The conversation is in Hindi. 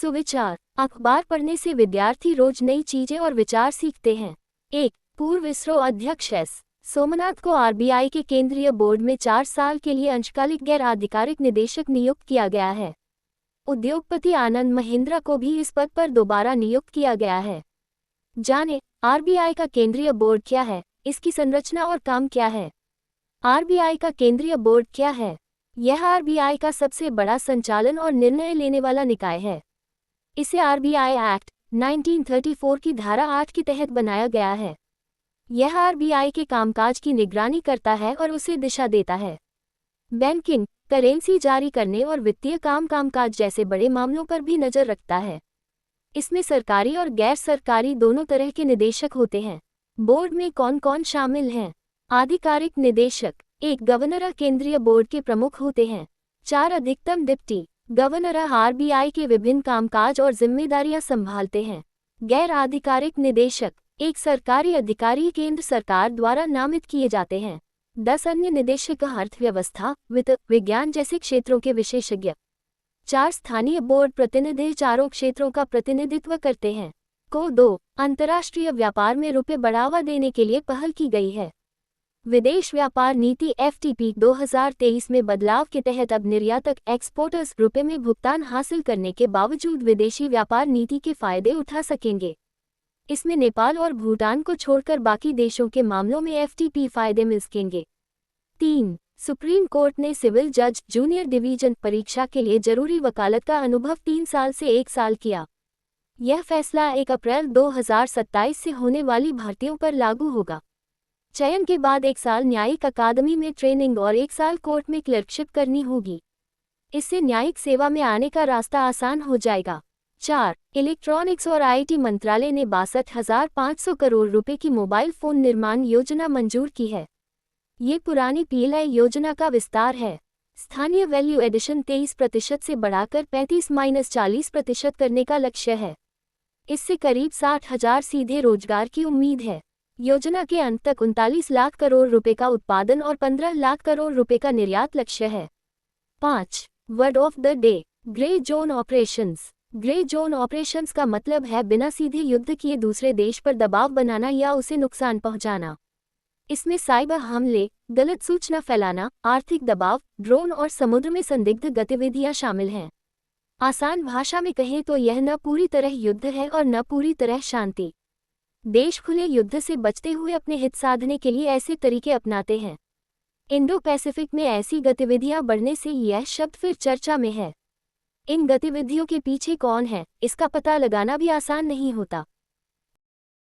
सुविचार। अखबार पढ़ने से विद्यार्थी रोज नई चीजें और विचार सीखते हैं। 1. पूर्व इसरो अध्यक्ष एस. सोमनाथ को आरबीआई के केंद्रीय बोर्ड में 4 साल के लिए अंशकालिक गैर आधिकारिक निदेशक नियुक्त किया गया है। उद्योगपति आनंद महिंद्रा को भी इस पद पर दोबारा नियुक्त किया गया है। जानें, आरबीआई का केंद्रीय बोर्ड क्या है, इसकी संरचना और काम क्या है। आरबीआई का केंद्रीय बोर्ड क्या है? यह आरबीआई का सबसे बड़ा संचालन और निर्णय लेने वाला निकाय है। इसे आरबीआई एक्ट 1934 की धारा 8 के तहत बनाया गया है। यह आरबीआई के कामकाज की निगरानी करता है और उसे दिशा देता है। बैंकिंग, करेंसी जारी करने और वित्तीय कामकाज जैसे बड़े मामलों पर भी नजर रखता है। इसमें सरकारी और गैर सरकारी दोनों तरह के निदेशक होते हैं। बोर्ड में कौन कौन शामिल हैं? आधिकारिक निदेशक। 1. गवर्नर केंद्रीय बोर्ड के प्रमुख होते हैं। 4. अधिकतम डिप्टी गवर्नर आरबीआई के विभिन्न कामकाज और जिम्मेदारियां संभालते हैं। गैर आधिकारिक निदेशक। 1. सरकारी अधिकारी केंद्र सरकार द्वारा नामित किए जाते हैं। 10. अन्य निदेशक अर्थव्यवस्था, वित्त, विज्ञान जैसे क्षेत्रों के विशेषज्ञ। 4. स्थानीय बोर्ड प्रतिनिधि चारों क्षेत्रों का प्रतिनिधित्व करते हैं। 2. अंतर्राष्ट्रीय व्यापार में रुपए बढ़ावा देने के लिए पहल की गई है। विदेश व्यापार नीति FTP 2023 में बदलाव के तहत अब निर्यातक एक्सपोर्टर्स रुपए में भुगतान हासिल करने के बावजूद विदेशी व्यापार नीति के फायदे उठा सकेंगे। इसमें नेपाल और भूटान को छोड़कर बाकी देशों के मामलों में FTP फायदे मिल सकेंगे। 3. सुप्रीम कोर्ट ने सिविल जज जूनियर डिवीजन परीक्षा के लिए जरूरी वकालत का अनुभव 3 साल से 1 साल किया। यह फैसला 1 अप्रैल 2027 से होने वाली भर्तियों पर लागू होगा। चयन के बाद 1 साल न्यायिक अकादमी में ट्रेनिंग और 1 साल कोर्ट में क्लर्कशिप करनी होगी। इससे न्यायिक सेवा में आने का रास्ता आसान हो जाएगा। 4. इलेक्ट्रॉनिक्स और आईटी मंत्रालय ने 62,500 करोड़ रुपए की मोबाइल फोन निर्माण योजना मंजूर की है। ये पुरानी PLI योजना का विस्तार है। स्थानीय वैल्यू एडिशन 23% से बढ़ाकर 35-40% करने का लक्ष्य है। इससे करीब 60,000 सीधे रोजगार की उम्मीद है। योजना के अंत तक 39 लाख करोड़ रुपए का उत्पादन और 15 लाख करोड़ रुपए का निर्यात लक्ष्य है। 5. Word of the day, grey zone operations. Grey zone operations का मतलब है बिना सीधे युद्ध किए दूसरे देश पर दबाव बनाना या उसे नुकसान पहुंचाना। इसमें साइबर हमले, गलत सूचना फैलाना, आर्थिक दबाव, ड्रोन और समुद्र में संदिग्ध गतिविधियां शामिल हैं। आसान भाषा में कहें तो यह न पूरी तरह युद्ध है और न पूरी तरह शांति। देश खुले युद्ध से बचते हुए अपने हित साधने के लिए ऐसे तरीके अपनाते हैं। इंडो पैसिफिक में ऐसी गतिविधियां बढ़ने से यह शब्द फिर चर्चा में है। इन गतिविधियों के पीछे कौन है, इसका पता लगाना भी आसान नहीं होता।